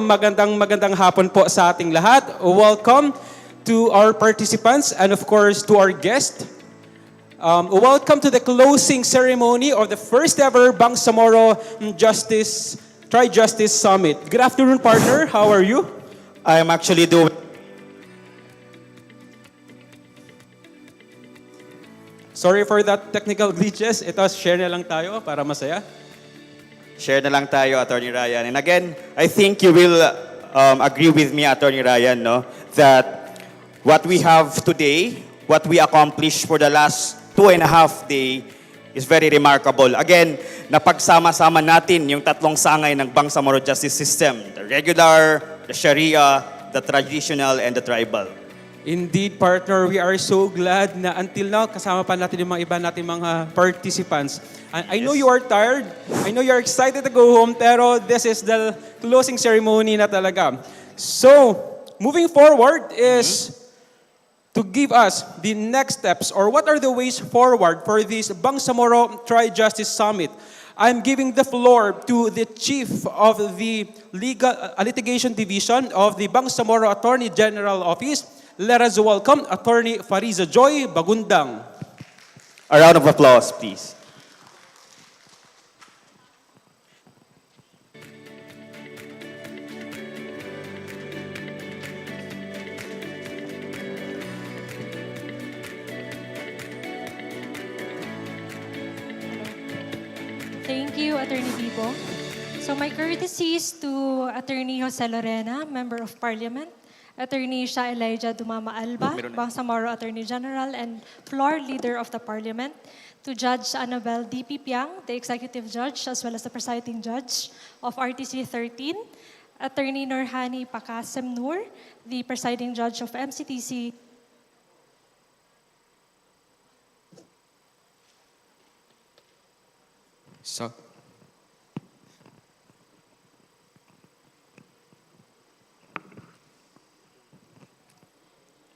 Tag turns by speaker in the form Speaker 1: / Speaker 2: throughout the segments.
Speaker 1: magandang hapon po sa ating lahat. Welcome to our participants and of course to our guest. Welcome to the closing ceremony of the first ever Bangsamoro Tri-Justice Summit. Good afternoon, partner. How are you?
Speaker 2: I am actually doing...
Speaker 1: Sorry for that technical glitches. Ito, share na lang tayo para masaya.
Speaker 2: Share na lang tayo, Attorney Ryan. And again, I think you will agree with me, Attorney Ryan, no? That what we have today, what we accomplished for the last 2.5 days is very remarkable. Again, napagsama-sama natin yung tatlong sangay ng Bangsamoro Justice System. The regular, the Sharia, the traditional, and the tribal.
Speaker 1: Indeed, partner, we are so glad na until now, kasama pa natin yung mga iba natin mga participants. I know you are tired, I know you are excited to go home, pero this is the closing ceremony na talaga. So, moving forward is to give us the next steps or what are the ways forward for this Bangsamoro Tri-Justice Summit. I'm giving the floor to the Chief of the Litigation Division of the Bangsamoro Attorney General Office. Let us welcome Attorney Fariza Joy Bagundang.
Speaker 2: A round of applause, please.
Speaker 3: Thank you, Attorney Bibo. So my courtesies to Attorney Jose Lorena, Member of Parliament, Attorney Shah Elijah Dumama Alba, Bangsamoro Attorney General and Floor Leader of the Parliament, to Judge Annabel D. Pipiang, the Executive Judge as well as the Presiding Judge of RTC 13, Attorney Nurhani Pakasem Nur, the Presiding Judge of MCTC.
Speaker 1: So,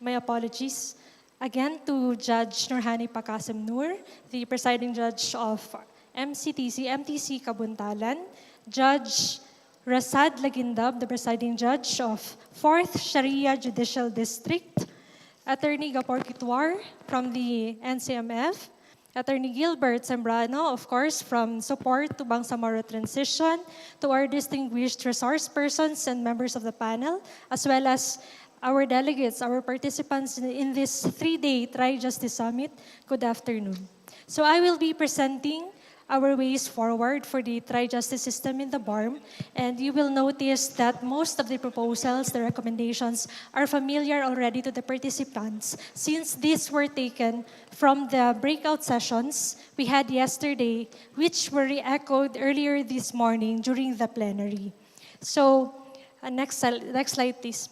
Speaker 3: My apologies. Again to Judge Nurhani Pakasem Nur, the Presiding Judge of MTC Kabuntalan, Judge Rasad Lagindab, the Presiding Judge of 4th Sharia Judicial District, Attorney Gapor Kitwar from the NCMF, Attorney Gilbert Sembrano, of course, from Support to Bangsamoro Transition, to our distinguished resource persons and members of the panel, as well as our delegates, our participants in this 3-day Tri-Justice Summit. Good afternoon. So I will be presenting our ways forward for the Tri-Justice System in the BARM, and you will notice that most of the proposals, the recommendations, are familiar already to the participants since these were taken from the breakout sessions we had yesterday, which were re-echoed earlier this morning during the plenary. So, next slide, please.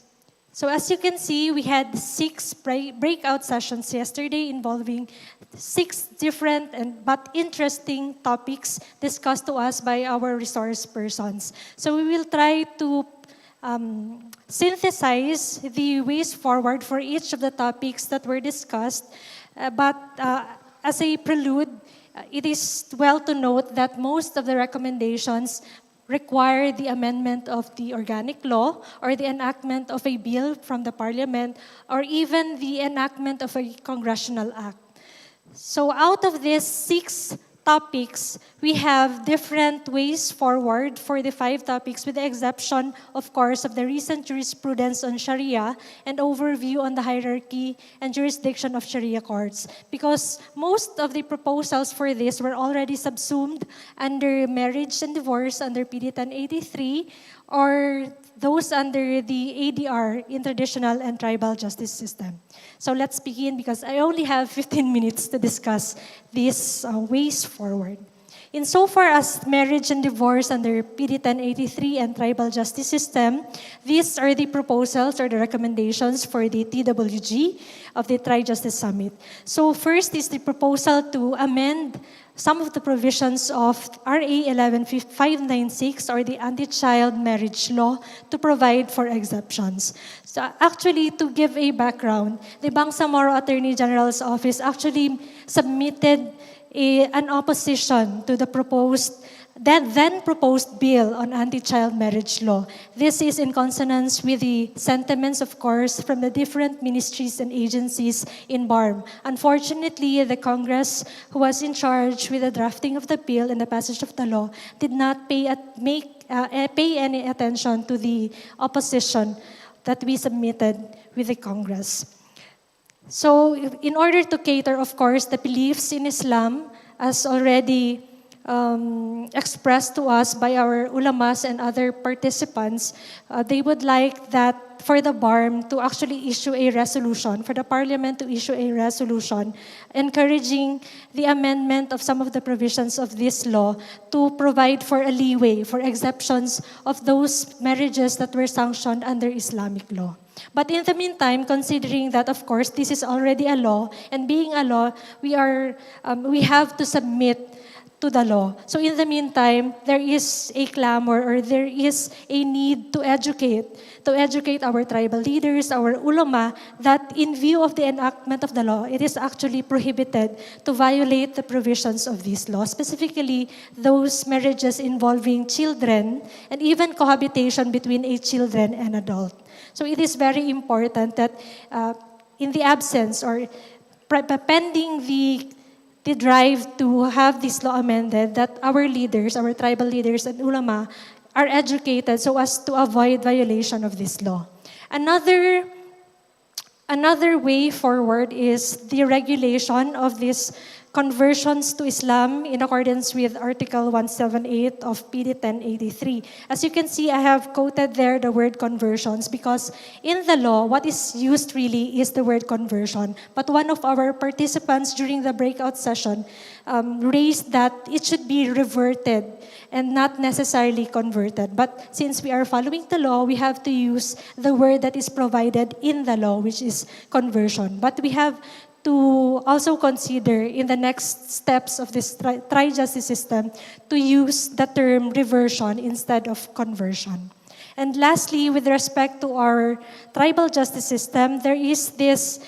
Speaker 3: So as you can see, we had 6 breakout sessions yesterday involving 6 different but interesting topics discussed to us by our resource persons. So we will try to synthesize the ways forward for each of the topics that were discussed. But as a prelude, it is well to note that most of the recommendations require the amendment of the organic law or the enactment of a bill from the parliament or even the enactment of a congressional act. So out of these 6 topics, we have different ways forward for the 5 topics with the exception, of course, of the recent jurisprudence on Sharia and overview on the hierarchy and jurisdiction of Sharia courts. Because most of the proposals for this were already subsumed under marriage and divorce under PD 1083 or those under the ADR in traditional and tribal justice system. So let's begin because I only have 15 minutes to discuss these ways forward. Insofar as marriage and divorce under PD 1083 and tribal justice system, these are the proposals or the recommendations for the TWG of the Tri-Justice Summit. So first is the proposal to amend some of the provisions of RA 11596 or the anti-child marriage law to provide for exceptions. So actually, to give a background, the Bangsamoro Attorney General's Office actually submitted an opposition to the proposed that then proposed bill on anti-child marriage law. This is in consonance with the sentiments, of course, from the different ministries and agencies in BARM. Unfortunately, the Congress who was in charge with the drafting of the bill and the passage of the law did not pay any attention to the opposition that we submitted with the Congress. So in order to cater, of course, the beliefs in Islam, as already expressed to us by our ulamas and other participants, they would like that for the BARM to actually issue a resolution, for the Parliament to issue a resolution encouraging the amendment of some of the provisions of this law to provide for a leeway, for exceptions of those marriages that were sanctioned under Islamic law. But in the meantime, considering that, of course, this is already a law, and being a law, we have to submit to the law. So in the meantime, there is a clamor, or there is a need to educate our tribal leaders, our ulama, that in view of the enactment of the law, it is actually prohibited to violate the provisions of this law, specifically those marriages involving children and even cohabitation between a children and adult. So it is very important that in the absence or pending the drive to have this law amended, that our leaders, our tribal leaders and ulama are educated so as to avoid violation of this law. Another way forward is the regulation of these conversions to Islam in accordance with Article 178 of PD 1083. As you can see, I have quoted there the word conversions because in the law, what is used really is the word conversion. But one of our participants during the breakout session raised that it should be reverted and not necessarily converted. But since we are following the law, we have to use the word that is provided in the law, which is conversion. But we have to also consider in the next steps of this tri-justice system to use the term reversion instead of conversion. And lastly, with respect to our tribal justice system, there is this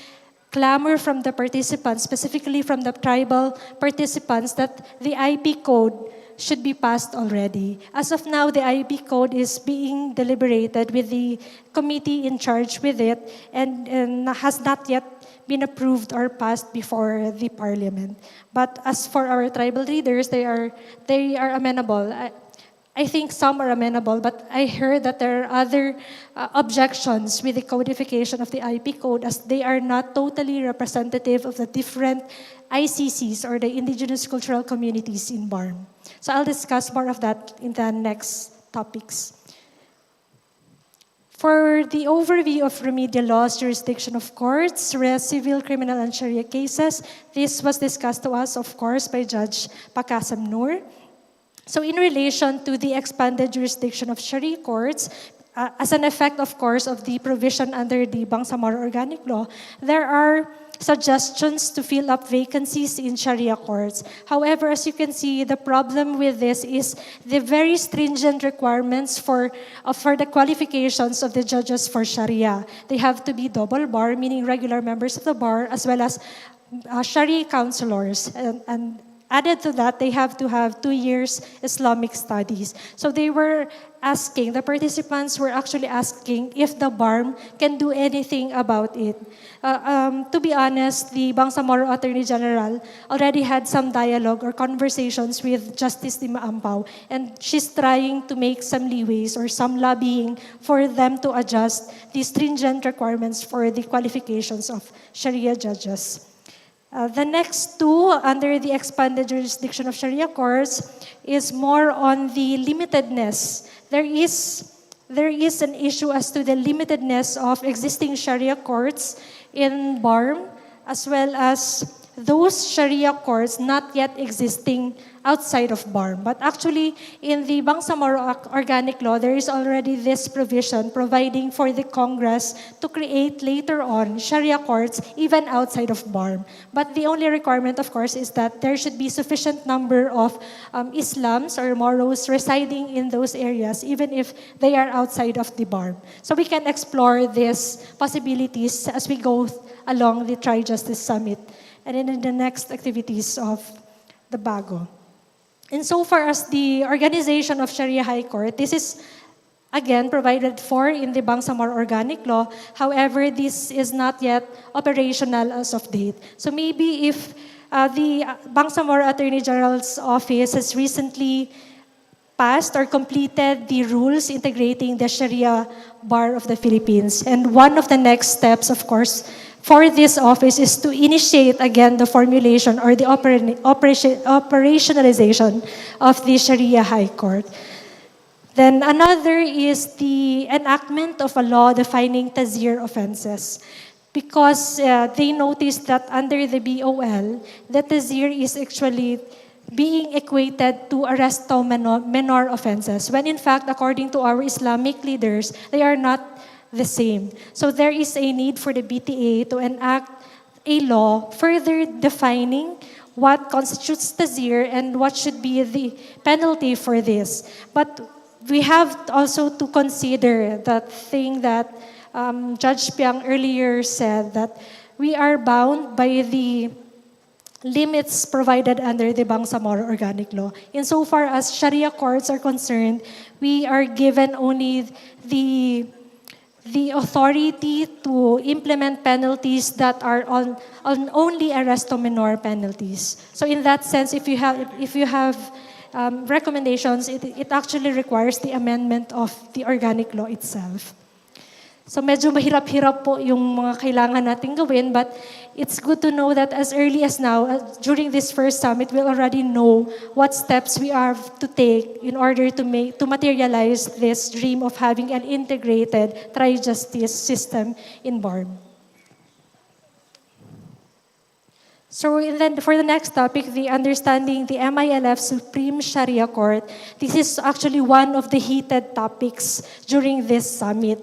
Speaker 3: clamor from the participants, specifically from the tribal participants, that the IP code should be passed already. As of now, the IP code is being deliberated with the committee in charge with it and has not yet been approved or passed before the parliament. But as for our tribal leaders, they are amenable. I think some are amenable, but I heard that there are other objections with the codification of the IP code, as they are not totally representative of the different ICCs or the indigenous cultural communities in BARM. So I'll discuss more of that in the next topics. For the overview of remedial laws, jurisdiction of courts, civil, criminal, and Sharia cases, this was discussed to us, of course, by Judge Pakasam Noor. So in relation to the expanded jurisdiction of Sharia courts, as an effect, of course, of the provision under the Bangsamoro Organic Law, there are suggestions to fill up vacancies in Sharia courts. However, as you can see, the problem with this is the very stringent requirements for the qualifications of the judges for Sharia. They have to be double bar, meaning regular members of the bar, as well as Sharia counselors. And added to that, they have to have 2 years Islamic studies. So they were asking, the participants were actually asking if the BARM can do anything about it. To be honest, the Bangsamoro Attorney General already had some dialogue or conversations with Justice Dima Ampao, and she's trying to make some leeways or some lobbying for them to adjust the stringent requirements for the qualifications of Sharia judges. The next two, under the expanded jurisdiction of Sharia courts, is more on the limitedness. There is an issue as to the limitedness of existing Sharia courts in BARM, as well as those Sharia courts not yet existing outside of BARM. But actually, in the Bangsamoro Organic Law, there is already this provision providing for the Congress to create later on Sharia courts even outside of BARM. But the only requirement, of course, is that there should be sufficient number of Islams or Moros residing in those areas, even if they are outside of the BARM. So we can explore these possibilities as we go along the Tri-Justice Summit and in the next activities of the Bago. Insofar as the organization of Sharia High Court, this is again provided for in the Bangsamoro Organic Law. However, this is not yet operational as of date. So maybe if the Bangsamoro Attorney General's Office has recently passed or completed the rules integrating the Sharia Bar of the Philippines. And one of the next steps, of course, for this office is to initiate again the formulation or the operationalization of the Sharia High Court. Then another is the enactment of a law defining tazir offenses. Because they noticed that under the BOL, the tazir is actually being equated to arresto menor offenses, when in fact, according to our Islamic leaders, they are not the same. So there is a need for the BTA to enact a law further defining what constitutes tazir and what should be the penalty for this. But we have also to consider that thing that Judge Piang earlier said, that we are bound by the limits provided under the Bangsamoro Organic Law. Insofar as Sharia courts are concerned, we are given only the authority to implement penalties that are on only arresto menor penalties. So in that sense, if you have recommendations, it actually requires the amendment of the organic law itself. So medyo mahirap-hirap po yung mga kailangan nating gawin, but it's good to know that as early as now, during this first summit, we'll already know what steps we have to take in order to materialize this dream of having an integrated tri-justice system in BARM. So then for the next topic, the understanding the MILF Supreme Sharia Court, this is actually one of the heated topics during this summit.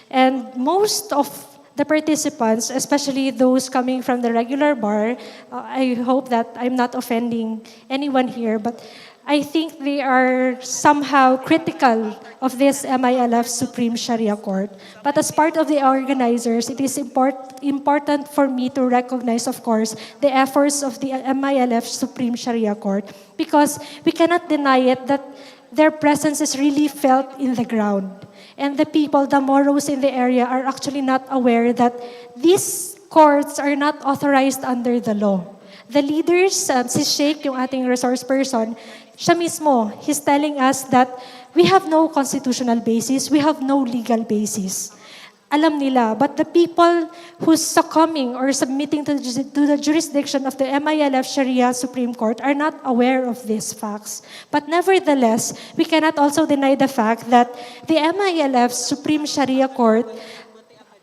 Speaker 3: And most of the participants, especially those coming from the regular bar, I hope that I'm not offending anyone here, but I think they are somehow critical of this MILF Supreme Sharia Court. But as part of the organizers, it is important for me to recognize, of course, the efforts of the MILF Supreme Sharia Court, because we cannot deny it that their presence is really felt in the ground. And the people, the Moros in the area, are actually not aware that these courts are not authorized under the law. The leaders, si Sheikh, yung ating resource person, siya mismo, he's telling us that we have no constitutional basis, we have no legal basis. Alam nila, but the people who's succumbing or submitting to the jurisdiction of the MILF Sharia Supreme Court are not aware of these facts. But nevertheless, we cannot also deny the fact that the MILF Supreme Sharia Court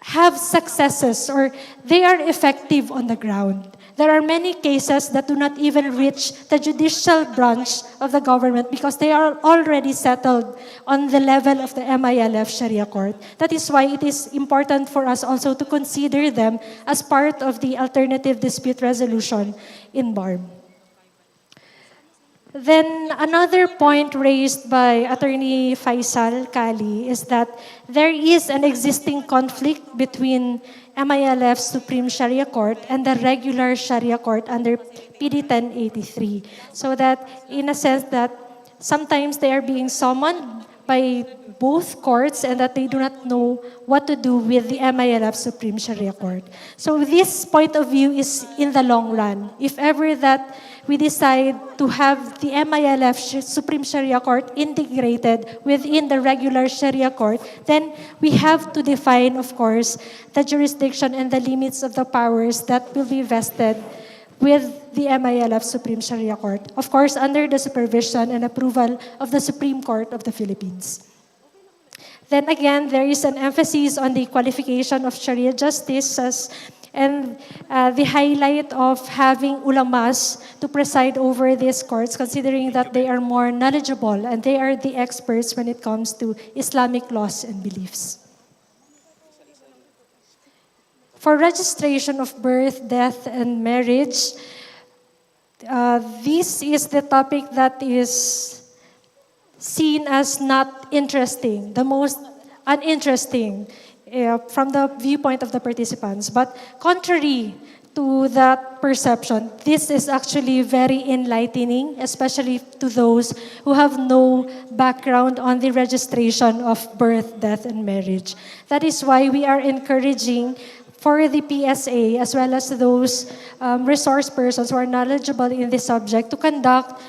Speaker 3: have successes, or they are effective on the ground. There are many cases that do not even reach the judicial branch of the government because they are already settled on the level of the MILF Sharia Court. That is why it is important for us also to consider them as part of the alternative dispute resolution in BARM. Then another point raised by Attorney Faisal Kali is that there is an existing conflict between MILF Supreme Sharia Court and the regular Sharia Court under PD 1083. So that in a sense that sometimes they are being summoned by both courts and that they do not know what to do with the MILF Supreme Sharia Court. So this point of view is in the long run. If ever that we decide to have the MILF Supreme Sharia Court integrated within the regular Sharia Court, then we have to define, of course, the jurisdiction and the limits of the powers that will be vested with the MILF Supreme Sharia Court, of course, under the supervision and approval of the Supreme Court of the Philippines. Then again, there is an emphasis on the qualification of Sharia justice and the highlight of having ulamas to preside over these courts, considering that they are more knowledgeable and they are the experts when it comes to Islamic laws and beliefs. For registration of birth, death, and marriage, this is the topic that is seen as not interesting, the most uninteresting from the viewpoint of the participants. But contrary to that perception. This is actually very enlightening, especially to those who have no background on the registration of birth, death, and marriage. That is why we are encouraging for the PSA, as well as those resource persons who are knowledgeable in this subject, to conduct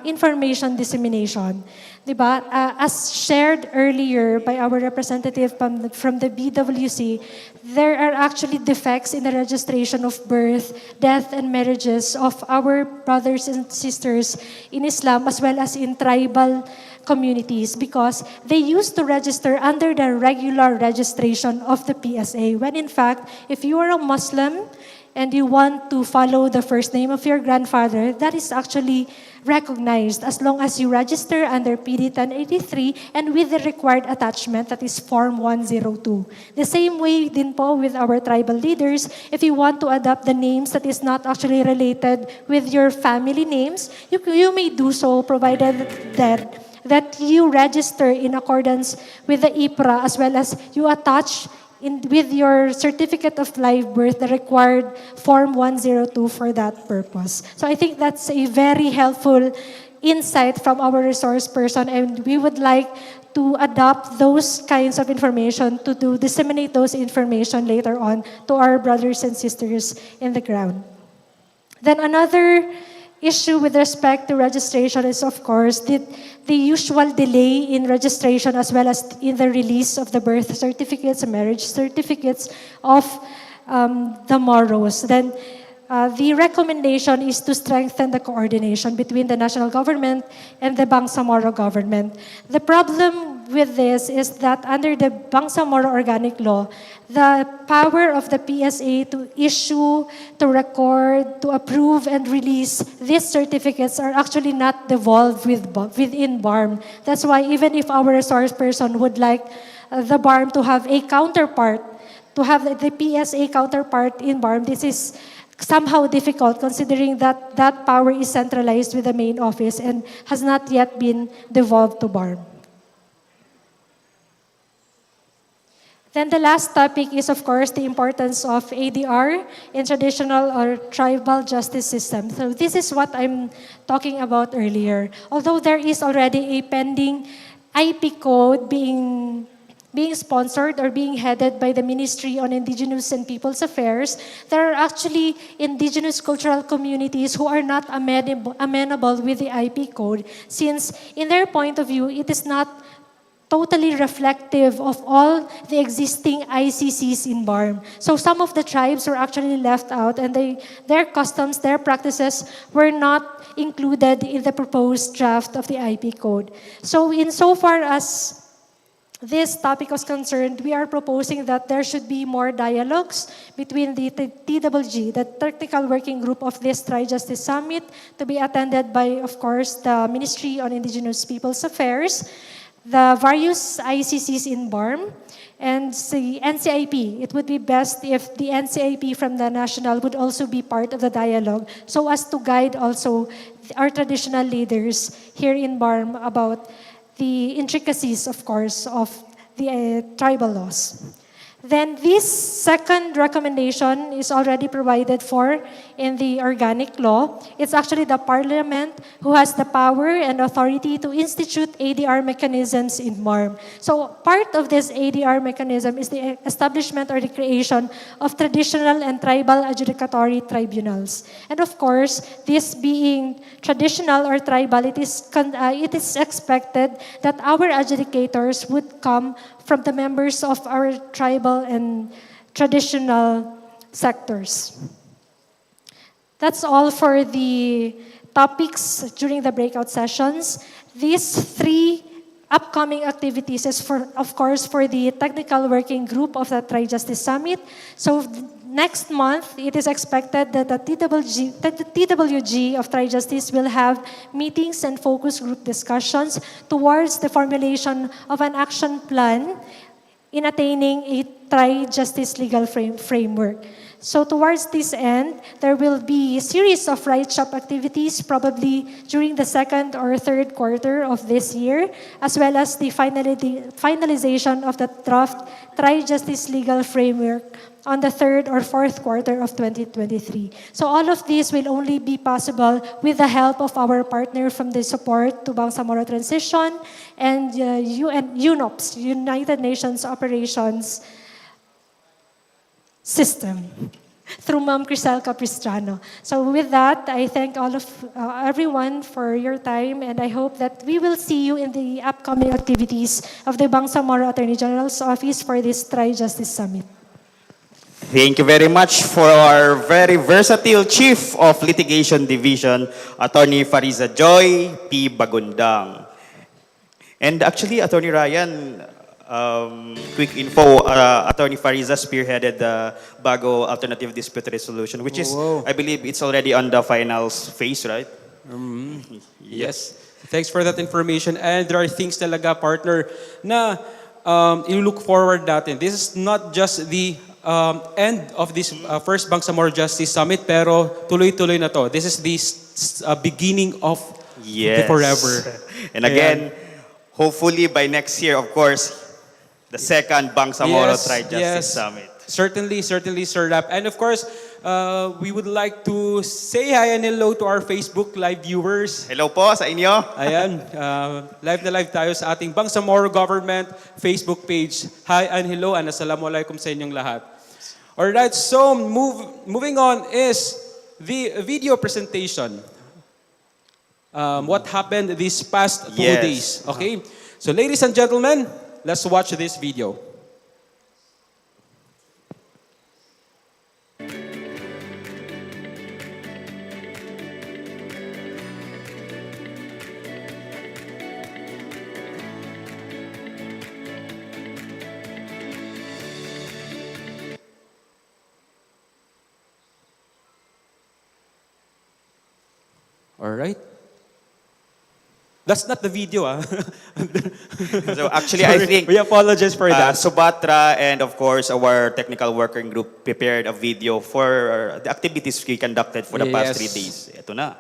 Speaker 3: information dissemination. Diba? As shared earlier by our representative from the BWC, there are actually defects in the registration of birth, death, and marriages of our brothers and sisters in Islam, as well as in tribal communities, because they used to register under the regular registration of the PSA, when in fact, if you are a Muslim and you want to follow the first name of your grandfather, that is actually recognized as long as you register under PD 1083 and with the required attachment, that is Form 102. The same way din po with our tribal leaders, if you want to adopt the names that is not actually related with your family names, you may do so, provided that you register in accordance with the IPRA, as well as you attach with your certificate of live birth the required Form 102 for that purpose. So I think that's a very helpful insight from our resource person, and we would like to adopt those kinds of information to disseminate those information later on to our brothers and sisters in the ground. Then another issue with respect to registration is, of course, the usual delay in registration, as well as in the release of the birth certificates and marriage certificates of the Moros. Then the recommendation is to strengthen the coordination between the national government and the Bangsamoro government. The problem with this is that under the Bangsamoro Organic Law, the power of the PSA to issue, to record, to approve, and release these certificates are actually not devolved within BARM. That's why even if our resource person would like the BARM to have a counterpart, to have the PSA counterpart in BARM, this is somehow difficult considering that that power is centralized with the main office and has not yet been devolved to BARM. Then the last topic is, of course, the importance of ADR in traditional or tribal justice system. So this is what I'm talking about earlier. Although there is already a pending IP code being sponsored or being headed by the Ministry on Indigenous and Peoples Affairs, there are actually indigenous cultural communities who are not amenable with the IP code, since in their point of view, it is not totally reflective of all the existing ICCs in BARM. So some of the tribes were actually left out, and their customs, their practices were not included in the proposed draft of the IP code. So insofar as this topic was concerned, we are proposing that there should be more dialogues between the TWG, the Technical Working Group of this Tri-Justice Summit, to be attended by, of course, the Ministry on Indigenous Peoples Affairs, the various ICCs in BARM, and the NCIP. It would be best if the NCIP from the national would also be part of the dialogue, so as to guide also our traditional leaders here in BARM about the intricacies, of course, of the tribal laws. Then this second recommendation is already provided for in the organic law. It's actually the Parliament who has the power and authority to institute ADR mechanisms in BARM. So part of this ADR mechanism is the establishment or the creation of traditional and tribal adjudicatory tribunals. And of course, this being traditional or tribal, it is expected that our adjudicators would come from the members of our tribal and traditional sectors. That's all for the topics during the breakout sessions. These three upcoming activities is, of course, for the technical working group of the Tri-Justice Summit. So next month, it is expected that the TWG of Tri-Justice will have meetings and focus group discussions towards the formulation of an action plan in attaining a Tri-Justice legal framework. So towards this end, there will be a series of right shop activities probably during the second or third quarter of this year, as well as the finalization of the draft Tri-Justice legal framework on the third or fourth quarter of 2023. So all of this will only be possible with the help of our partner from the support to Bangsamoro Transition and UNOPS, United Nations Operations System, through Ma'am Crisel Capistrano. So with that, I thank all of everyone for your time, and I hope that we will see you in the upcoming activities of the Bangsamoro Attorney General's Office for this Tri-Justice Summit.
Speaker 2: Thank you very much for our very versatile Chief of Litigation Division, Attorney Fariza Joy P. Bagundang. And actually, Attorney Ryan, quick info, Attorney Fariza spearheaded the Bago Alternative Dispute Resolution, which is, I believe, it's already on the finals phase, right?
Speaker 1: Yes. Thanks for that information. And there are things talaga, partner, na look forward natin. This is not just the end of this first Bangsamoro Justice Summit, pero tuloy-tuloy na to. This is the beginning of the forever.
Speaker 2: And again, hopefully by next year, of course, the second Bangsamoro Tri-Justice Summit.
Speaker 1: Certainly, Sir Rap. And of course, we would like to say hi and hello to our Facebook Live viewers.
Speaker 2: Hello po sa inyo.
Speaker 1: Ayan, live na live tayo sa ating Bangsamoro Government Facebook page. Hi and hello and assalamualaikum sa inyong lahat. Alright, so moving on is the video presentation. What happened these past 2 days. Okay, so ladies and gentlemen, let's watch this video. All right. That's not the video, ah.
Speaker 2: So actually, I think
Speaker 1: we apologize for that.
Speaker 2: Subatra and of course our technical working group prepared a video for the activities we conducted for the past 3 days. Ito na.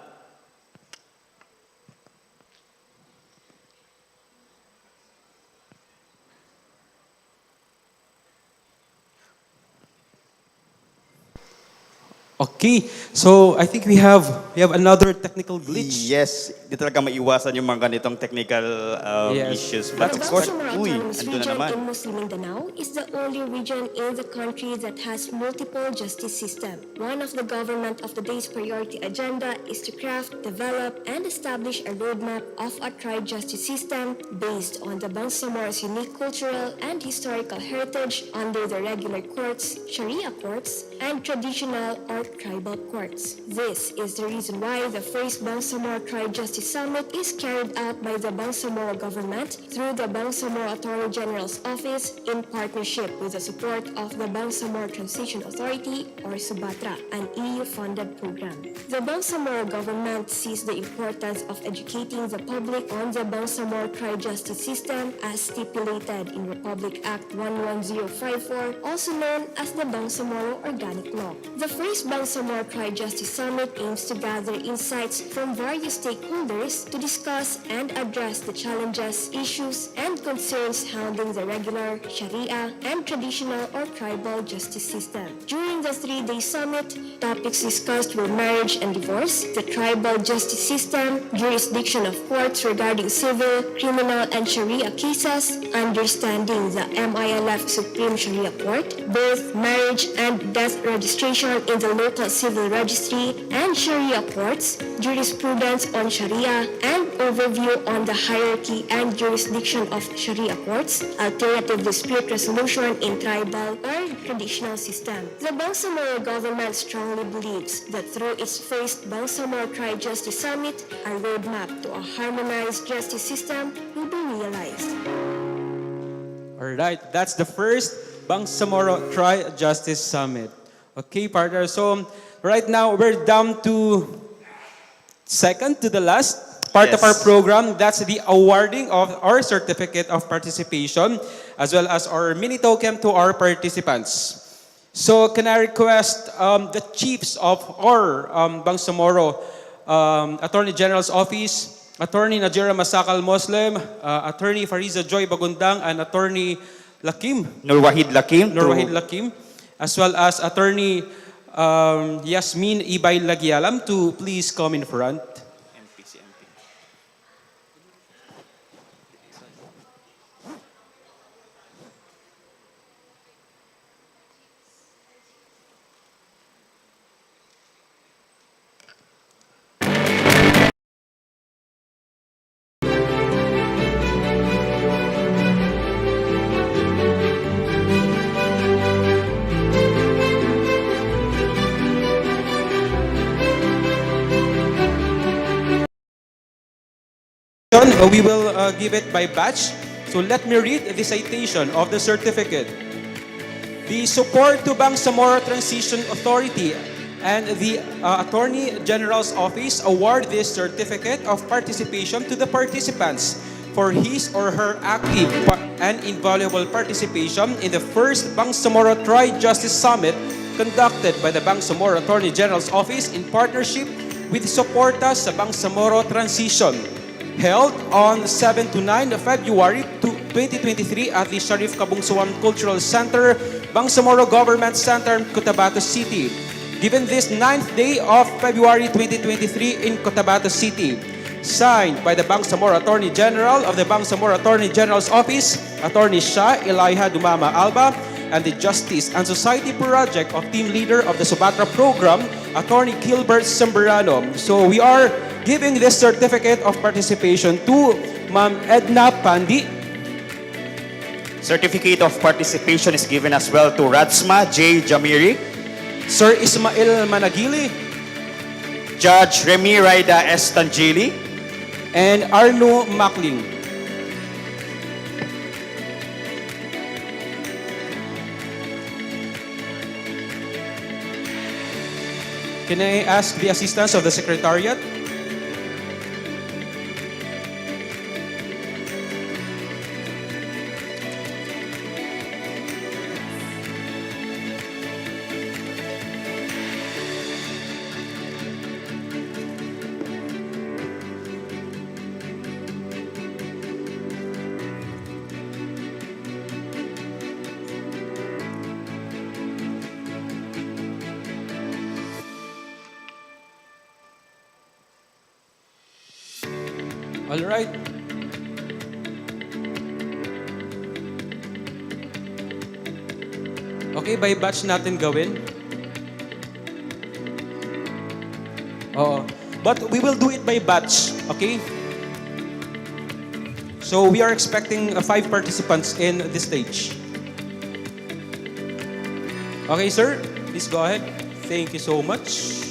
Speaker 1: Okay, so I think we have another technical glitch.
Speaker 2: Yes, di talaga maiwasan yung mga ganitong technical issues. But of course, andun na naman.
Speaker 4: In Muslim Mindanao is the only region in the country that has multiple justice system. One of the government of the day's priority agenda is to craft, develop, and establish a roadmap of a tri-justice system based on the Bangsamoro's unique cultural and historical heritage under the regular courts, Sharia courts, and traditional or tribal courts. This is the reason why the first Bangsamoro Tri-Justice Summit is carried out by the Bangsamoro government through the Bangsamoro Attorney General's Office in partnership with the support of the Bangsamoro Transition Authority or Subatra, an EU-funded program. The Bangsamoro government sees the importance of educating the public on the Bangsamoro Tri-Justice system as stipulated in Republic Act 11054, also known as the Bangsamoro Organic Law. The first Bangsamoro Tri-Justice Summit aims to gather insights from various stakeholders to discuss and address the challenges, issues, and concerns hounding the regular, Sharia, and traditional or tribal justice system. During the 3-day summit, topics discussed were marriage and divorce, the tribal justice system, jurisdiction of courts regarding civil, criminal, and Sharia cases, understanding the MILF Supreme Sharia Court, birth, marriage, and death registration in the local civil registry and Sharia courts, jurisprudence on Sharia, and overview on the hierarchy and jurisdiction of Sharia courts, alternative dispute resolution in tribal or traditional system. The Bangsamoro government strongly believes that through its first Bangsamoro Tri-Justice Summit, a roadmap to a harmonized justice system will be realized.
Speaker 1: All right, that's the first Bangsamoro Tri-Justice Summit. Okay, partner. So right now we're down to second to the last part of our program. That's the awarding of our certificate of participation as well as our mini token to our participants. So can I request the chiefs of our Bangsamoro Attorney General's Office, Attorney Najira Masakal Muslim, Attorney Fariza Joy Bagundang, and Attorney Lakim,
Speaker 2: Nurwahid Lakim.
Speaker 1: Nurwahid Lakim, as well as Attorney Yasmin Ibay Lagialam to please come in front. We will give it by batch. So let me read the citation of the certificate. The support to Bangsamoro Transition Authority and the Attorney General's Office award this certificate of participation to the participants for his or her active and invaluable participation in the first Bangsamoro Tri-Justice Summit conducted by the Bangsamoro Attorney General's Office in partnership with Suporta sa Bangsamoro Transition, held on 7 to 9 February 2023 at the Shariff Kabunsuan Cultural Center, Bangsamoro Government Center, Cotabato City. Given this 9th day of February 2023 in Cotabato City. Signed by the Bangsamoro Attorney General of the Bangsamoro Attorney General's Office, Attorney Shah Elijah Dumama Alba, and the Justice and Society Project of Team Leader of the Subatra Program, Attorney Gilbert Sembrano. So we are giving this certificate of participation to Ma'am Edna Pandi.
Speaker 2: Certificate of participation is given as well to Radsma J. Jamiri,
Speaker 1: Sir Ismail Managili,
Speaker 2: Judge Remy Raida S. Tangili,
Speaker 1: and Arno Makling. Can I ask the assistance of the Secretariat? All right. Okay, by batch natin gawin. Oo. But we will do it by batch, okay? So we are expecting 5 participants in this stage. Okay, sir, please go ahead. Thank you so much.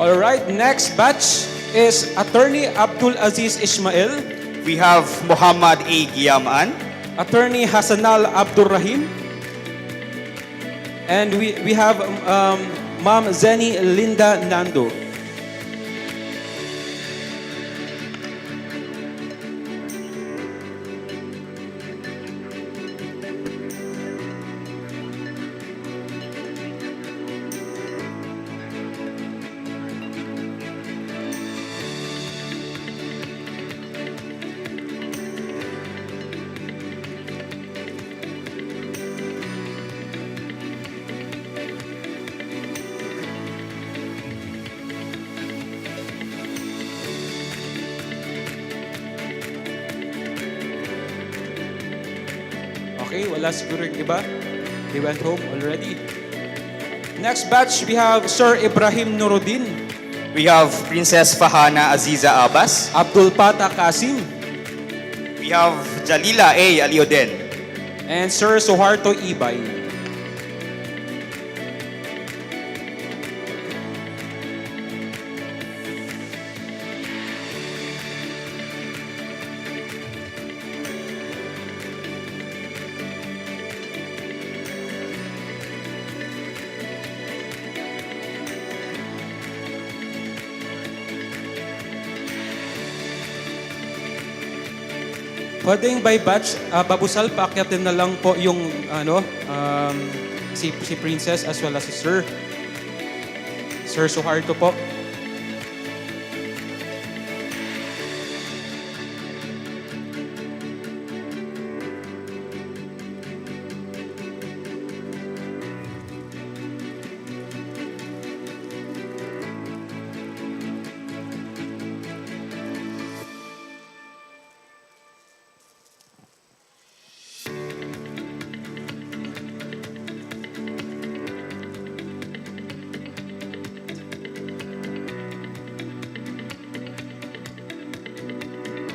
Speaker 1: All right, next batch is Attorney Abdul Aziz Ismail,
Speaker 2: we have Muhammad A. Giyaman,
Speaker 1: Attorney Hassanal Abdul Rahim, and we have Ma'am Zeni Linda Nando. Okay, wala siguro yung iba. They went home already. Next batch, we have Sir Ibrahim Nuruddin,
Speaker 2: we have Princess Fahana Aziza Abbas,
Speaker 1: Abdul Pata Kasim,
Speaker 2: we have Jalila A. Alioden,
Speaker 1: and Sir Suharto Ibay. Pwedeng by batch, Babusal, paakyatin na lang po yung si Princess as well as si Sir. Sir Suharto po.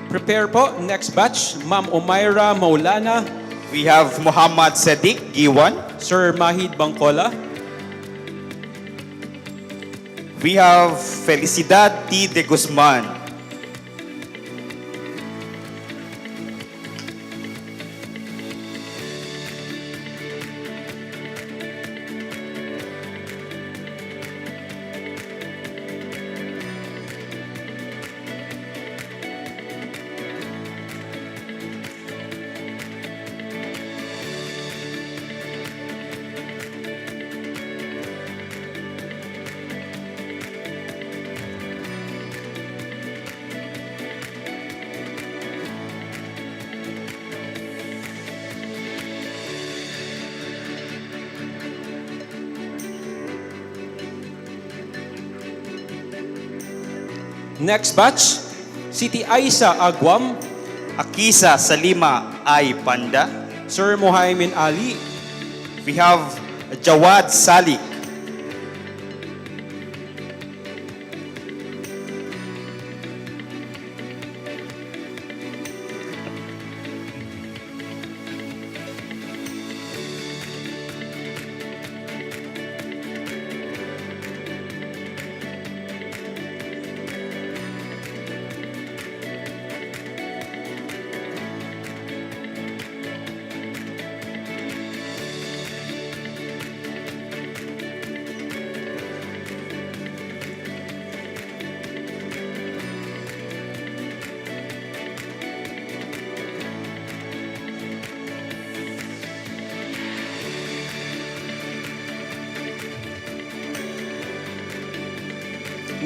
Speaker 1: Prepare po, next batch, Ma'am Omaira Maulana,
Speaker 2: We have Muhammad Sadiq Giwan.
Speaker 1: Sir Mahid Bangkola,
Speaker 2: We have Felicidad T. de Guzman.
Speaker 1: next batch, Siti Aisa Agwam,
Speaker 2: Akisa Salima I. Panda.
Speaker 1: Sir Muhaimin Ali,
Speaker 2: We have Jawad Salik.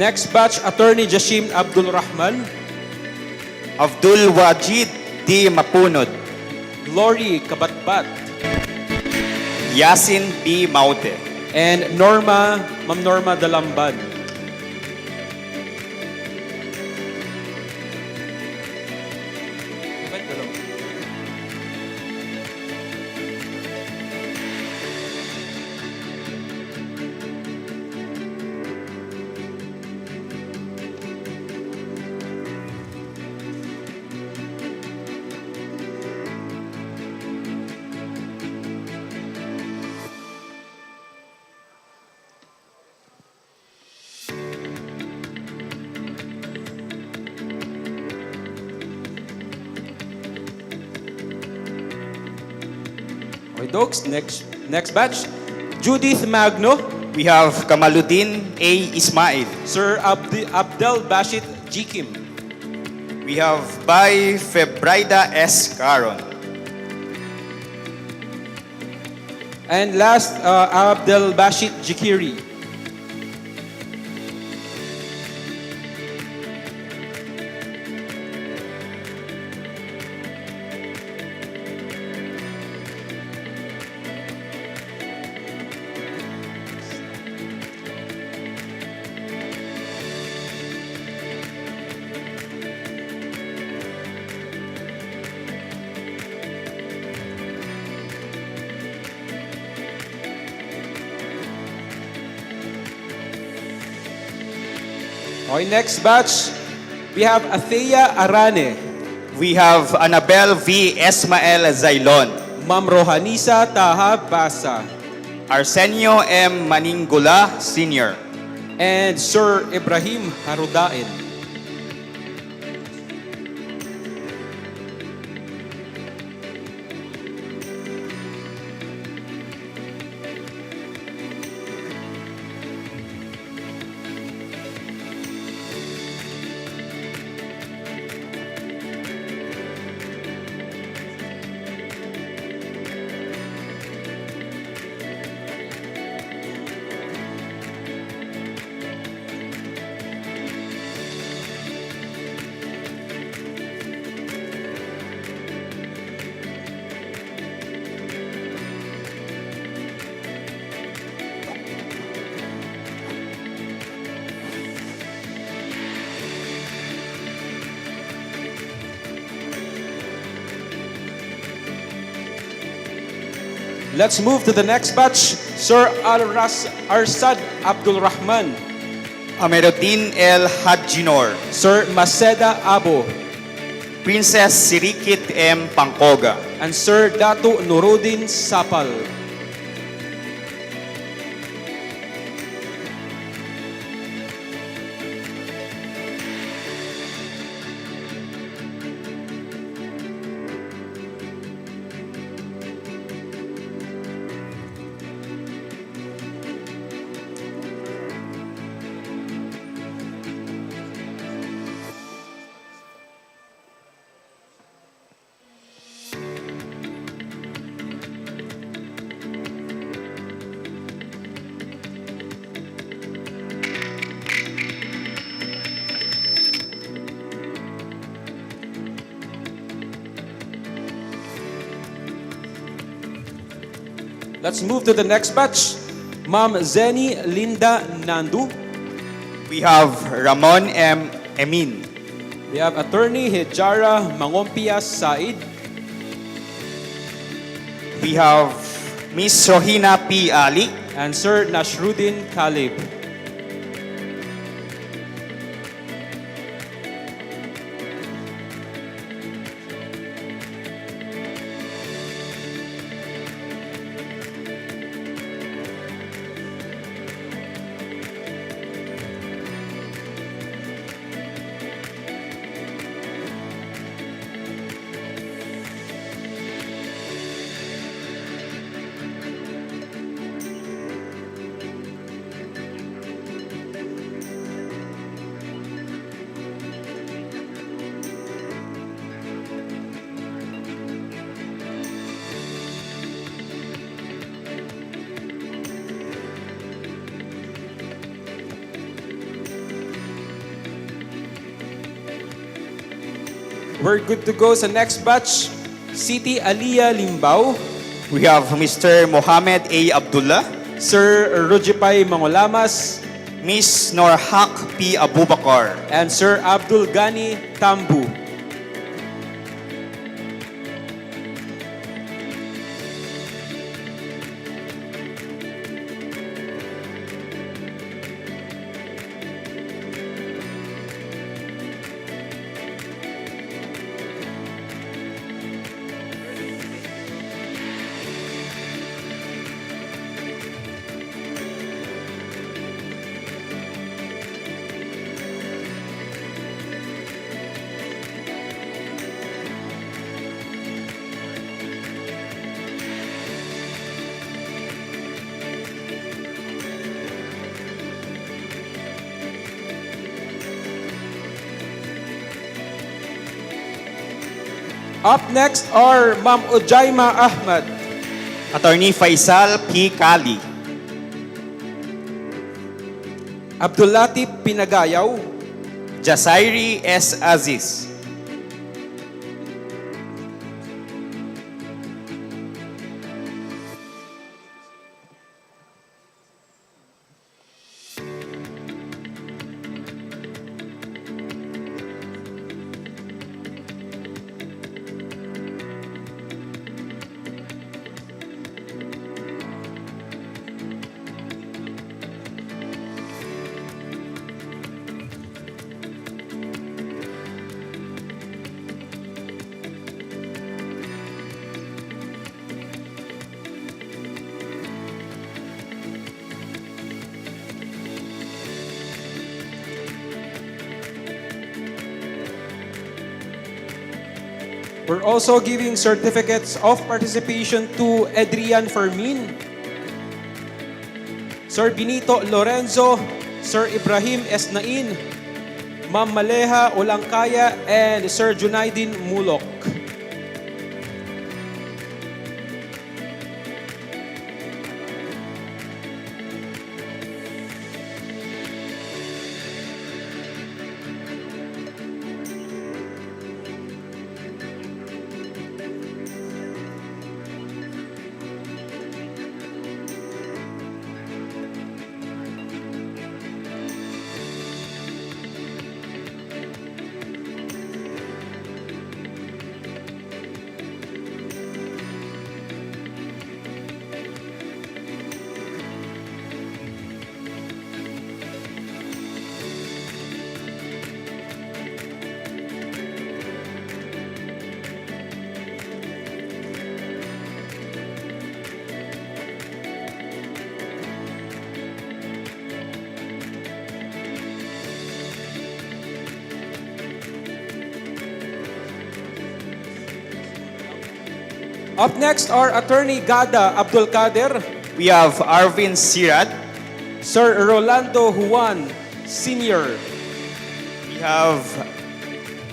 Speaker 1: next batch, Attorney Jashim Abdul Rahman,
Speaker 2: Abdul Wajid D. Mapunod.
Speaker 1: Glory Kabatbat,
Speaker 2: Yasin P. Maute.
Speaker 1: and Ma'am Norma Dalamban. Okay, dogs, next batch, Judith Magno,
Speaker 2: We have Kamaluddin A. Ismail.
Speaker 1: Sir Abdel Bashit Jikim,
Speaker 2: We have Bay Febraida S. Caron.
Speaker 1: and last, Abdel Bashit Jikiri. Okay, next batch, we have Athea Arane,
Speaker 2: We have Annabel V. Esmael Zailon.
Speaker 1: Ma'am Rohanisa Taha Basa,
Speaker 2: Arsenio M. Maningula Sr.
Speaker 1: and Sir Ibrahim Harudain. Let's move to the next batch. Sir Arsad Abdul Rahman.
Speaker 2: Amiruddin El Hajinor,
Speaker 1: Sir Maseda Abo.
Speaker 2: Princess Sirikit M. Pangkoga,
Speaker 1: And Sir Datu Nuruddin Sapal. Let's move to the next batch. Ma'am Zeni Linda Nandu.
Speaker 2: we have Ramon M. Emin,
Speaker 1: We have Attorney Hejara Mangompias Said.
Speaker 2: we have Miss Rohina P. Ali,
Speaker 1: And Sir Nasruddin Talib. We're good to go sa next batch. Siti Aliyah Limbao.
Speaker 2: we have Mr. Mohamed A. Abdullah,
Speaker 1: Sir Rujipay Mangolamas.
Speaker 2: Miss Norhak P. Abubakar,
Speaker 1: And Sir Abdul Ghani Tambu. Up next are Ma'am Ujaima Ahmad.
Speaker 2: Attorney Faisal P. Kali,
Speaker 1: Abdulatif Pinagayaw.
Speaker 2: Jasairi S. Aziz,
Speaker 1: We're also giving certificates of participation to Adrian Fermin, Sir Benito Lorenzo, Sir Ibrahim S. Nain, Ma'am Maleha Olangkaya, and Sir Junaidin Mulok. Up next are Attorney Gada Abdul Kader,
Speaker 2: We have Arvin Sirat.
Speaker 1: Sir Rolando Juan Sr.,
Speaker 2: We have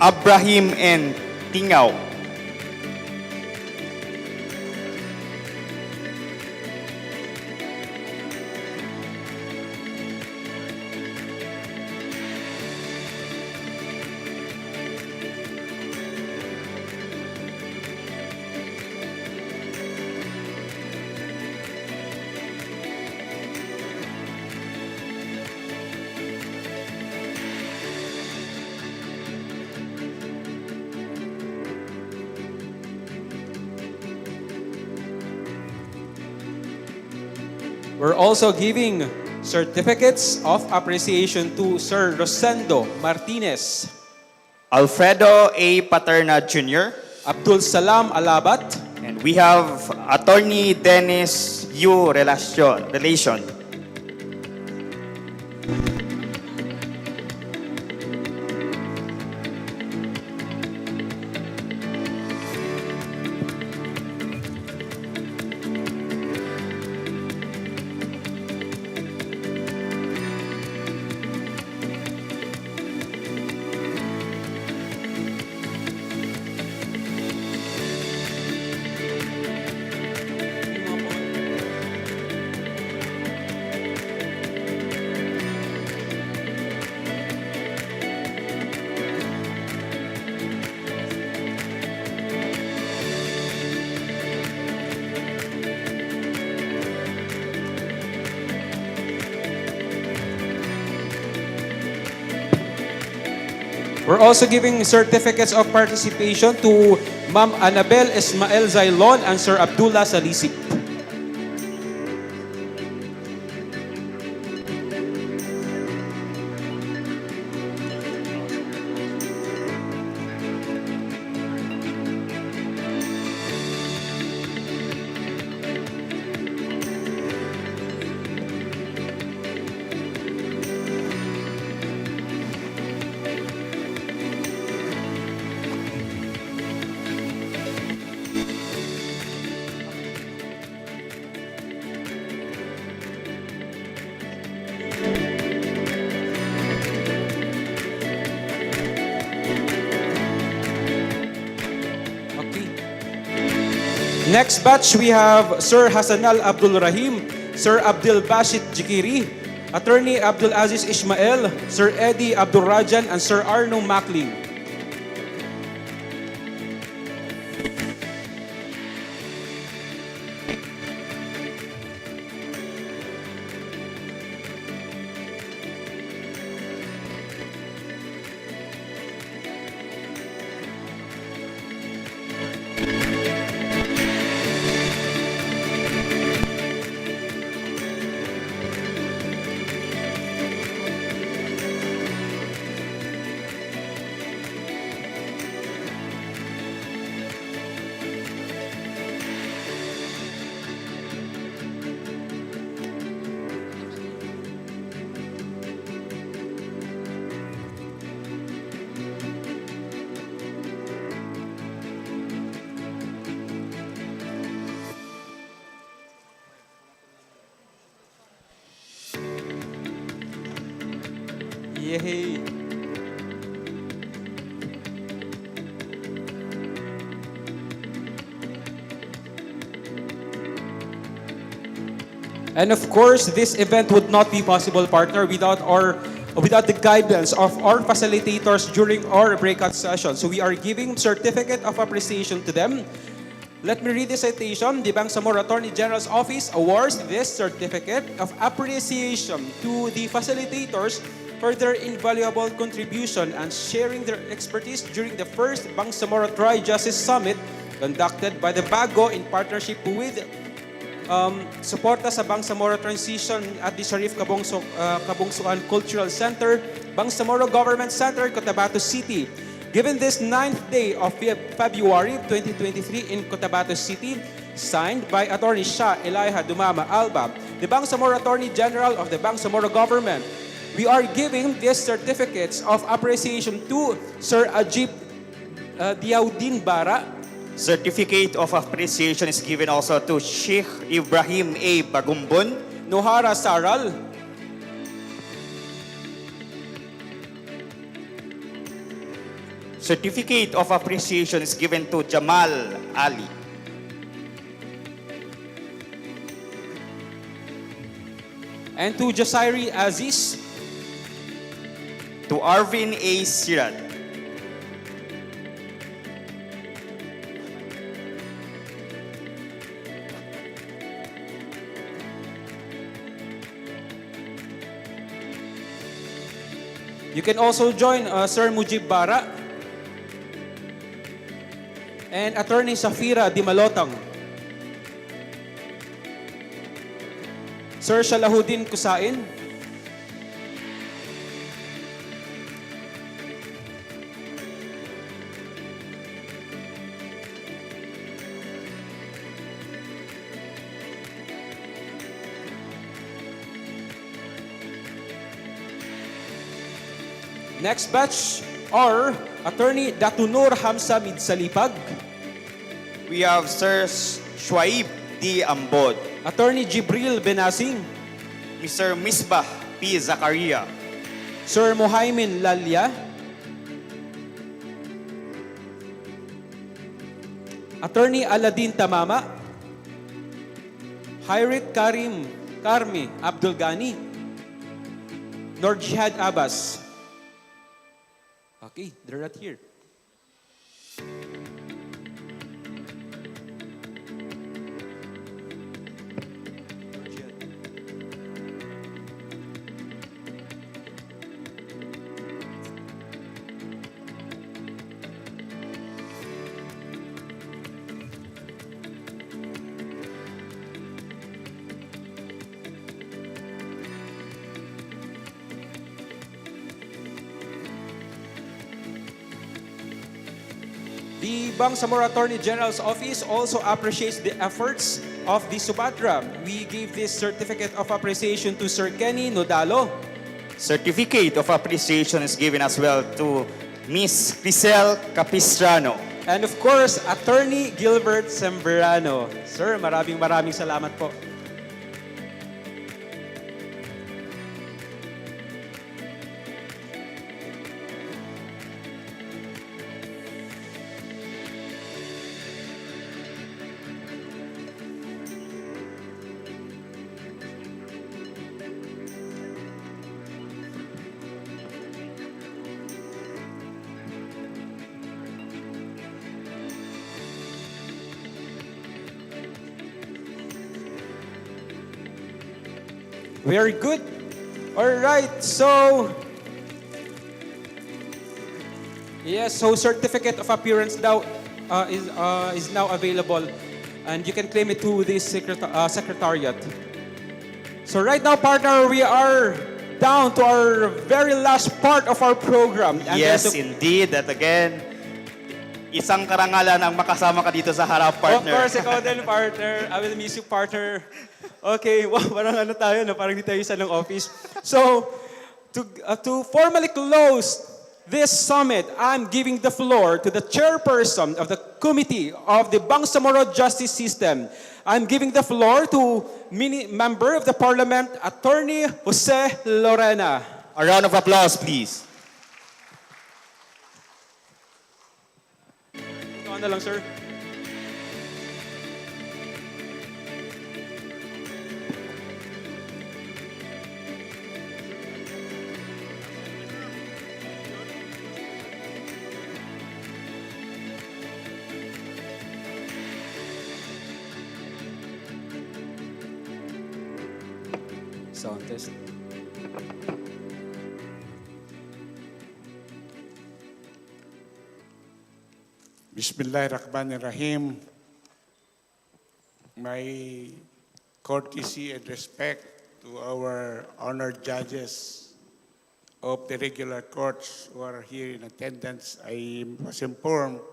Speaker 2: Abraham N. Tingaw.
Speaker 1: We're also giving certificates of appreciation to Sir Rosendo Martinez,
Speaker 2: Alfredo A. Paterna Jr.
Speaker 1: Abdul Salam Alabat,
Speaker 2: And we have Attorney Dennis Yu Relation.
Speaker 1: We're also giving certificates of participation to Ma'am Annabel Ismael Zailon and Sir Abdullah Salisip. Okay. Next batch, we have Sir Hasanal Abdul Rahim, Sir Abdul Bashit Jikiri, Attorney Abdul Aziz Ismail, Sir Eddie Abdul Rajan, and Sir Arno Macling. Yay! And of course, this event would not be possible, partner, without the guidance of our facilitators during our breakout session. So we are giving certificate of appreciation to them. Let me read the citation. The Bangsamoro Attorney General's Office awards this certificate of appreciation to the facilitators for their invaluable contribution and sharing their expertise during the first Bangsamoro Tri-Justice Summit conducted by the Bago in partnership with suporta sa Bangsamoro Transition at the Shariff Kabunsuan Cultural Center, Bangsamoro Government Center, Cotabato City. Given this 9th day of February 2023 in Cotabato City, signed by Attorney Shah Elijah Dumama Alba, the Bangsamoro Attorney General of the Bangsamoro Government, we are giving these certificates of appreciation to Sir Ajib Diaudin Bara,
Speaker 2: Certificate of appreciation is given also to Sheikh Ibrahim A. Bagumbon.
Speaker 1: Nohara Saral.
Speaker 2: Certificate of appreciation is given to Jamal Ali.
Speaker 1: And to Jasairi Aziz.
Speaker 2: To Arvin A. Sirad.
Speaker 1: You can also join Sir Mujib Bara and Attorney Safira Dimalotang. Sir Shalahuddin Kusain. Next batch are Attorney Datunur Hamza Midsalipag,
Speaker 2: We have Sir Shuaib D. Ambod.
Speaker 1: Attorney Jibril Benasing,
Speaker 2: Mr. Misbah P. Zakaria.
Speaker 1: Sir Mohaimin Lalya, Attorney Aladin Tamama, Hayrit Karmi Abdul Ghani, Nur Jihad Abbas. Okay, they're not here. The Bangsamoro Attorney General's Office also appreciates the efforts of the Subatra. We give this certificate of appreciation to Sir Kenny Nodalo.
Speaker 2: Certificate of appreciation is given as well to Miss Crisel Capistrano.
Speaker 1: And of course, Attorney Gilbert Sembrano. Sir, maraming salamat po. Very good. All right, so yes, so certificate of appearance now is now available, and you can claim it to the secretariat. So right now, partner, we are down to our very last part of our program. And
Speaker 2: Yes,
Speaker 1: there's a-
Speaker 2: indeed. That again, isang karangalan ang makasama ka dito sa harap, partner.
Speaker 1: Of course, ikaw din, partner. I will miss you, partner. Okay, wow, parang ano tayo, no? Parang di tayo isa ng office. So, to formally close this summit, I'm giving the floor to the chairperson of the committee of the Bangsamoro Justice System. I'm giving the floor to member of the parliament, Attorney Jose Lorena.
Speaker 2: A round of applause, please.
Speaker 1: Ito na lang, sir. Sound test.
Speaker 5: Bismillahirrahmanirrahim. My courtesy and respect to our honored judges of the regular courts who are here in attendance. I was informed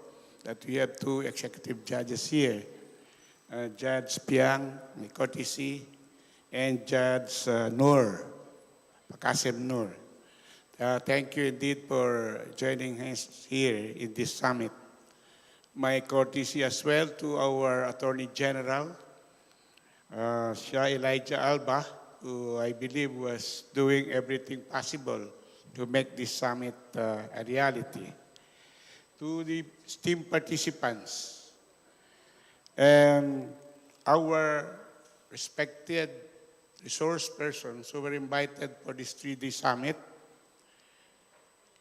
Speaker 5: that we have two executive judges here. Judge Piang, my courtesy, and Judge Noor, Pakasim Noor. Thank you indeed for joining us here in this summit. my courtesy as well to our Attorney General, Siya Elijah Alba, who I believe was doing everything possible to make this summit a reality. To the esteemed participants and our respected resource persons who were invited for this 3-day summit.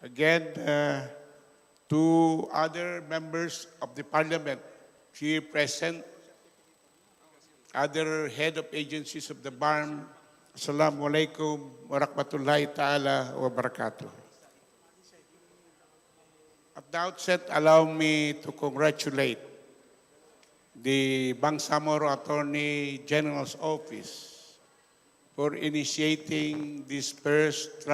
Speaker 5: Again, to other members of the parliament here present, other head of agencies of the BARM, Assalamu alaikum wa rahmatullahi ta'ala wa barakatuh. At the outset, allow me to congratulate the Bangsamoro Attorney General's Office for initiating this first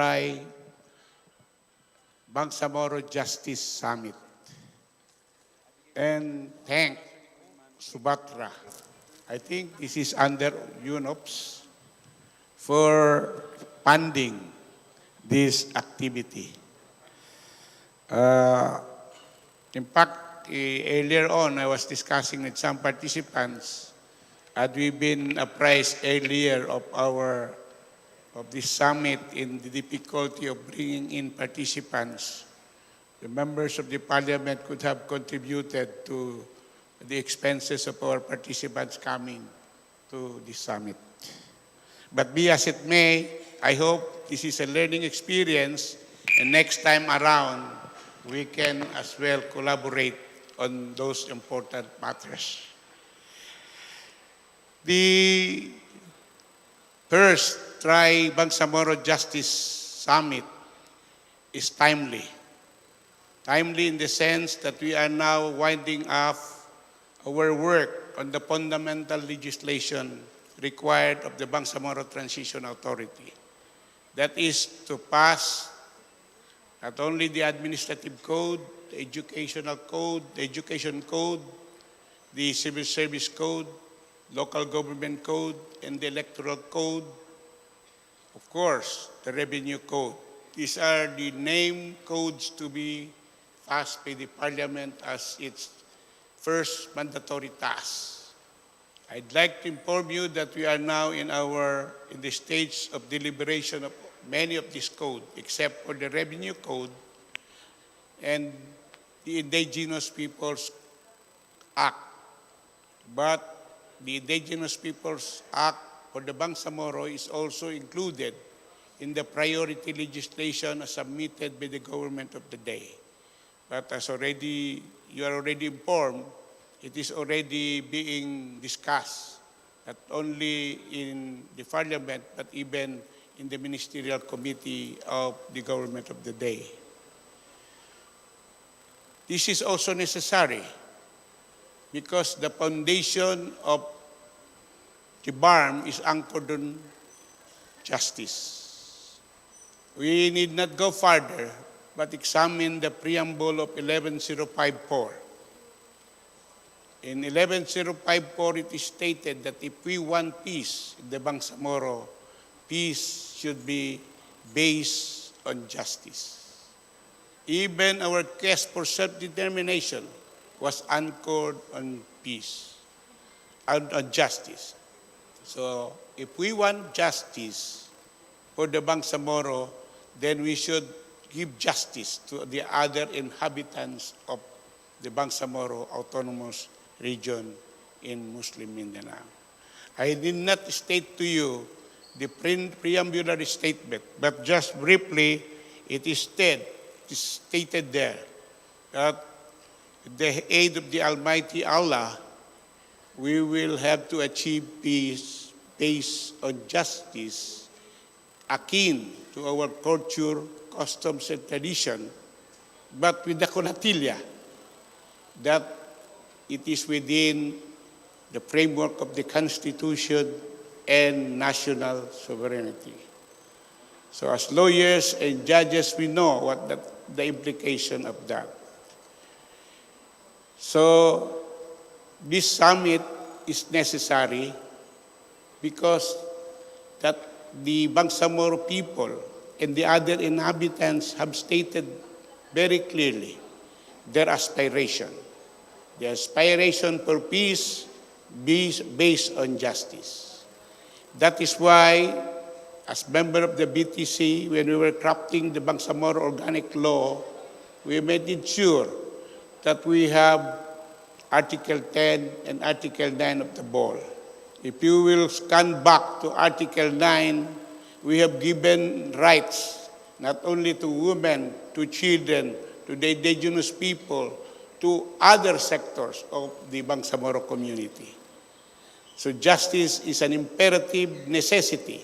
Speaker 5: Bangsamoro Justice Summit. And thank Subatra. I think this is under UNOPS for funding this activity. In fact, earlier on, I was discussing with some participants, had we been apprised earlier of this summit in the difficulty of bringing in participants, the members of the parliament could have contributed to the expenses of our participants coming to this summit. But be as it may, I hope this is a learning experience, and next time around, we can as well collaborate on those important matters. The first Bangsamoro Justice Summit is timely. Timely in the sense that we are now winding up our work on the fundamental legislation required of the Bangsamoro Transition Authority. That is to pass not only the administrative code, the educational code, the education code, the civil service code, local government code, and the electoral code, of course, the revenue code. These are the named codes to be passed by the parliament as its first mandatory task. I'd like to inform you that we are now in the stage of deliberation of many of these codes, except for the revenue code and the Indigenous Peoples Act. But the Indigenous Peoples Act for the Bangsamoro is also included in the priority legislation submitted by the government of the day. But as you are already informed, it is already being discussed, not only in the parliament, but even in the ministerial committee of the government of the day. This is also necessary because the foundation of the BARM is anchored on justice. We need not go further, but examine the preamble of 11054. In 11054, it is stated that if we want peace in the Bangsamoro, peace should be based on justice. Even our quest for self-determination was anchored on peace, on justice. So if we want justice for the Bangsamoro, then we should give justice to the other inhabitants of the Bangsamoro Autonomous Region in Muslim Mindanao. I did not state to you the preambulary statement, but just briefly, it is stated there that with the aid of the Almighty Allah, we will have to achieve peace based on justice, akin to our culture, customs, and tradition, but with the conatilla that it is within the framework of the Constitution and national sovereignty. So as lawyers and judges, we know what the implication of that. So this summit is necessary because that the Bangsamoro people and the other inhabitants have stated very clearly their aspiration. the aspiration for peace based on justice. That is why, as member of the BTC, when we were crafting the Bangsamoro Organic Law, we made it sure that we have Article 10 and Article 9 of the ball. If you will scan back to Article 9, we have given rights not only to women, to children, to the indigenous people, to other sectors of the Bangsamoro community. So justice is an imperative necessity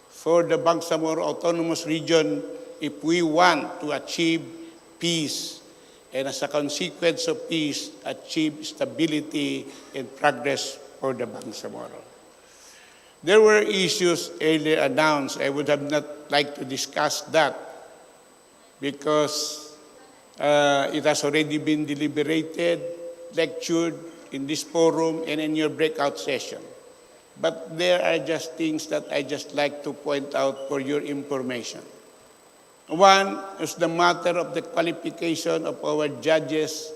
Speaker 5: for the Bangsamoro Autonomous Region if we want to achieve peace, and as a consequence of peace, achieve stability and progress for the Bangsamoro. There were issues earlier announced. I would have not liked to discuss that because it has already been deliberated, lectured in this forum and in your breakout session. But there are just things that I just like to point out for your information. One is the matter of the qualification of our judges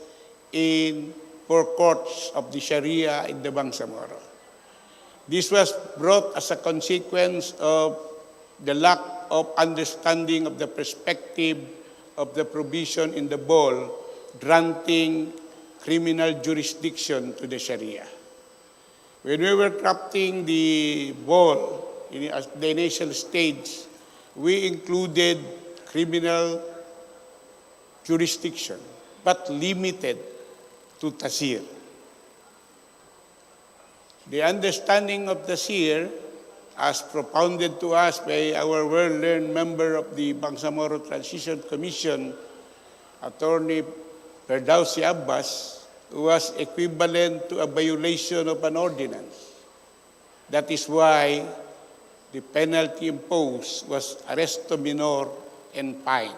Speaker 5: in 4 courts of the Sharia in the Bangsamoro. This was brought as a consequence of the lack of understanding of the perspective of the provision in the ball granting criminal jurisdiction to the Sharia. When we were crafting the ball in the initial stage, we included criminal jurisdiction, but limited to tasir. The understanding of tasir, as propounded to us by our well-learned member of the Bangsamoro Transition Commission, Attorney Ferdowsi Abbas, was equivalent to a violation of an ordinance. That is why the penalty imposed was arresto minor and fine.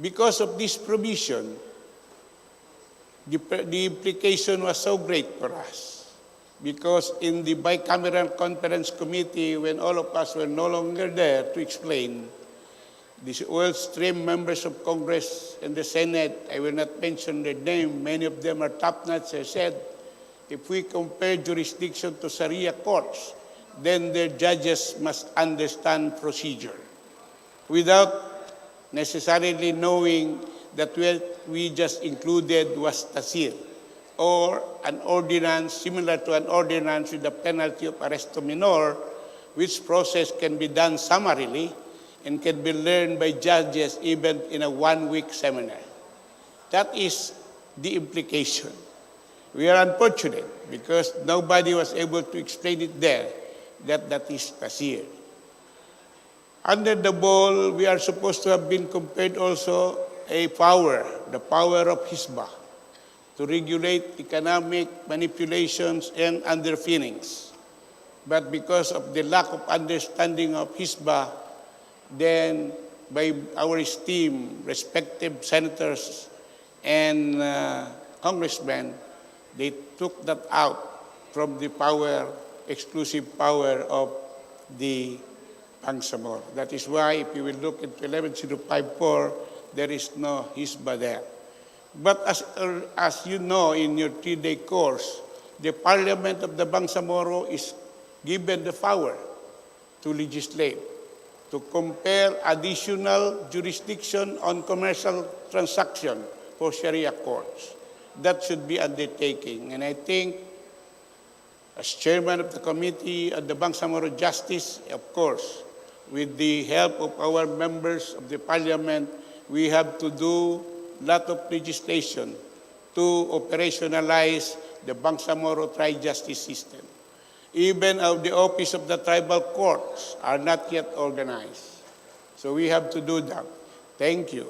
Speaker 5: Because of this provision, the implication was so great for us. Because in the bicameral conference committee, when all of us were no longer there to explain, these oil-stream members of Congress and the Senate, I will not mention their name, many of them are top-notch, I said, if we compare jurisdiction to Sharia courts, then their judges must understand procedure without necessarily knowing that what we just included was tasir, or an ordinance similar to an ordinance with the penalty of arresto minor, which process can be done summarily and can be learned by judges even in a 1-week seminar. That is the implication. We are unfortunate because nobody was able to explain it there, that is tasir. Under the ball, we are supposed to have been compared also a power, the power of Hisbah, to regulate economic manipulations and underpinnings. But because of the lack of understanding of Hisbah, then by our esteemed respective senators and congressmen, they took that out from the power, exclusive power of the Bangsamoro. That is why if you will look into 11054, there is no Hisbah there. But as you know in your 3-day course, the Parliament of the Bangsamoro is given the power to legislate, to compare additional jurisdiction on commercial transaction for Sharia courts. That should be undertaking. And I think as chairman of the committee of the Bangsamoro Justice, of course, with the help of our members of the Parliament, we have to do lot of legislation to operationalize the Bangsamoro Tri-Justice system. Even the office of the tribal courts are not yet organized. So we have to do that. Thank you.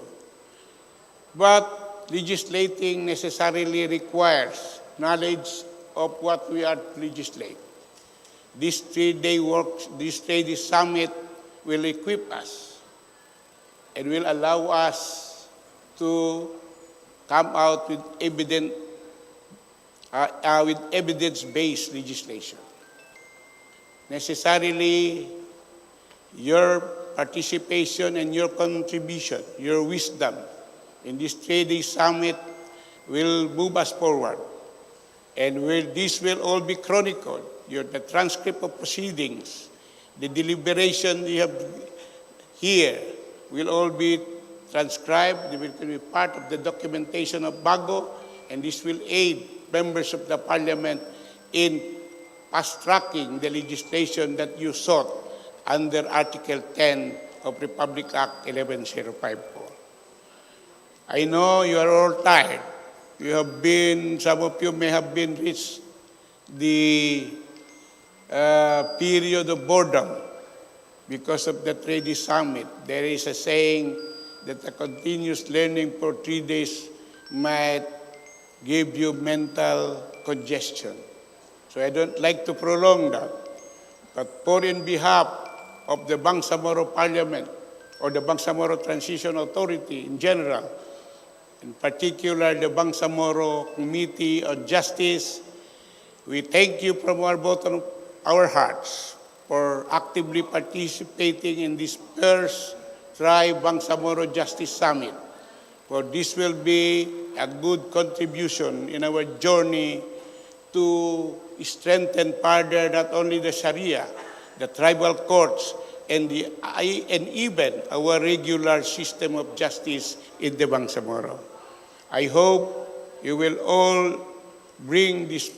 Speaker 5: But legislating necessarily requires knowledge of what we are to legislate. This 3-day summit will equip us and will allow us to come out with evidence-based legislation. Necessarily, your participation and your contribution, your wisdom in this 3-day summit will move us forward. And this will all be chronicled. The transcript of proceedings, the deliberation you have here will all be transcribed. They will be part of the documentation of Bago, and this will aid members of the parliament in fast-tracking the legislation that you sought under Article 10 of Republic Act 11054. I know you are all tired. Some of you may have been reached the period of boredom because of the Tri-Justice Summit. There is a saying that a continuous learning for 3 days might give you mental congestion. So I don't like to prolong that. But for in behalf of the Bangsamoro Parliament or the Bangsamoro Transition Authority in general, in particular the Bangsamoro Committee on Justice, we thank you from our bottom of our hearts for actively participating in this first Bangsamoro Justice Summit. For this will be a good contribution in our journey to strengthen further not only the Sharia, the tribal courts, and even our regular system of justice in the Bangsamoro. I hope you will all bring this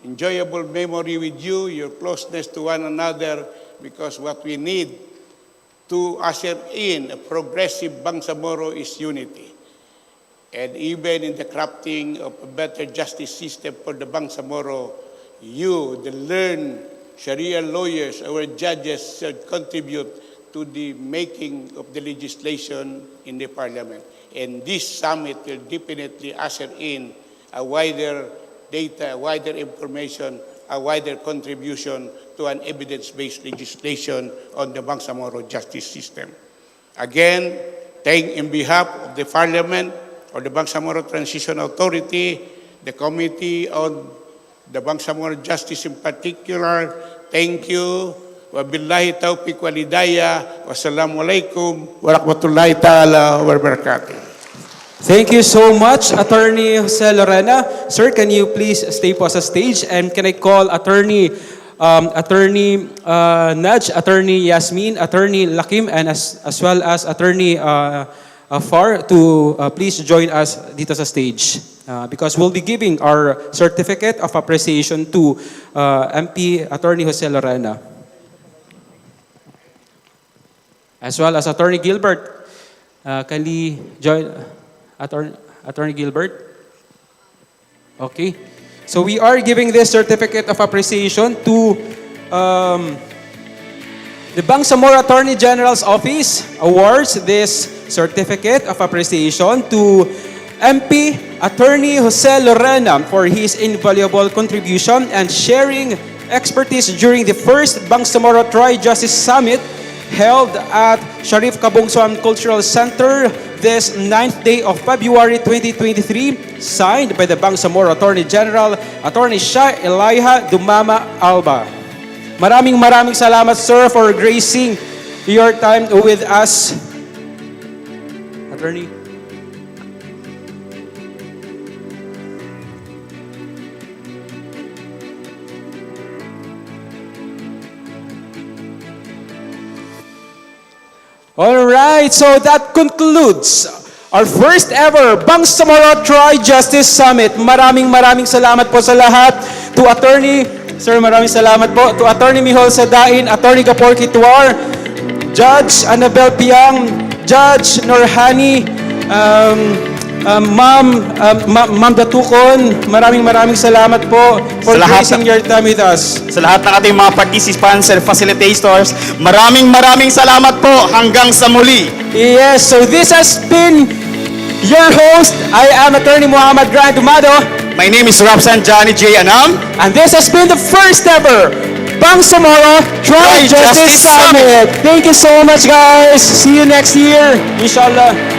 Speaker 5: enjoyable memory with you, your closeness to one another, because what we need to usher in a progressive Bangsamoro is unity. And even in the crafting of a better justice system for the Bangsamoro, you, the learned Sharia lawyers, our judges, should contribute to the making of the legislation in the parliament. And this summit will definitely usher in a wider data, a wider information, a wider contribution to an evidence-based legislation on the Bangsamoro justice system. Again, in behalf of the Parliament or the Bangsamoro Transition Authority, the Committee on the Bangsamoro Justice in particular, thank you. Wabillahi taufiq walidayah. Wassalamualaikum warahmatullahi ta'ala wabarakatuh.
Speaker 1: Thank you so much, Attorney Jose Lorena. Sir, can you please stay po sa stage? And can I call Attorney Naj, Attorney Yasmin, Attorney Lakim, and as well as Attorney Far to please join us dito sa stage. Because we'll be giving our certificate of appreciation to MP Attorney Jose Lorena. As well as Attorney Gilbert. Kindly join Attorney Gilbert. Okay. So we are giving this certificate of appreciation to the Bangsamoro Attorney General's Office awards this certificate of appreciation to MP Attorney Jose Lorena for his invaluable contribution and sharing expertise during the first Bangsamoro Tri-Justice Summit held at Shariff Kabunsuan Cultural Center this 9th day of February 2023, signed by the Bangsamoro Attorney General, Attorney Shah Elijah Dumama Alba. Maraming salamat, sir, for gracing your time with us. Attorney. All right, so that concludes our first ever Bangsamoro Tri-Justice Summit. Maraming salamat po sa lahat. To Attorney, sir, maraming salamat po. To Attorney Mihol Sadain, Attorney Gapor Kituar, Judge Annabel Piang, Judge Norhani, Ma'am Datukon, maraming salamat po for gracing your time with us.
Speaker 2: Sa lahat ng ating mga participants and facilitators, maraming salamat po hanggang sa muli.
Speaker 1: Yes, so this has been your host. I am Attorney Muhammad Grand Dumado.
Speaker 2: My name is Rapsan Johnny J. Anam.
Speaker 1: And this has been the first ever Bangsamoro Tri-Justice Summit. Thank you so much, guys. See you next year, inshallah.